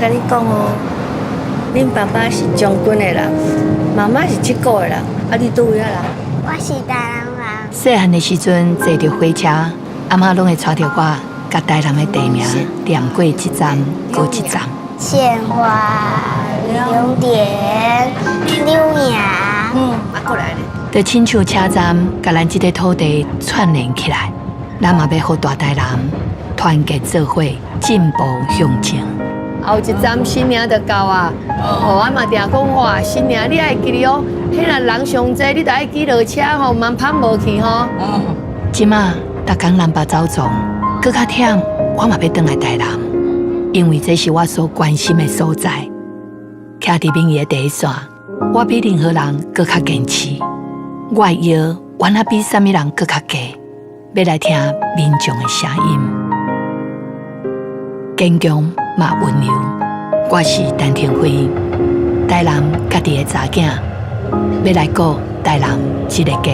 甲你讲哦，恁爸爸是将军的人，妈妈是七股的人，啊，你倒位啊人？我是台南人。细汉的时阵坐着火车，阿嬷拢会带着我，甲台南的地名念过一站过一站。献花、龙田、柳芽。过来咧。就亲像车站，甲咱这个土地串联起来，咱嘛要互大台南团结做伙，进步向前。后一站新娘就到啊！哦，我嘛定讲哇，新娘你爱记哩哦，迄若人上济，你就爱记落车吼，慢跑无去吼。即马逐工南北走总，搁较忝，我嘛要转来台南，因为这是我所关心的所在。徛伫民意的第一线，我比任何人搁较坚持。我的腰原来比啥物人搁较低，要来听民众的声音，坚强嘛温柔。我是陈庭辉，台南家己的查囝，要来顾台南这个家。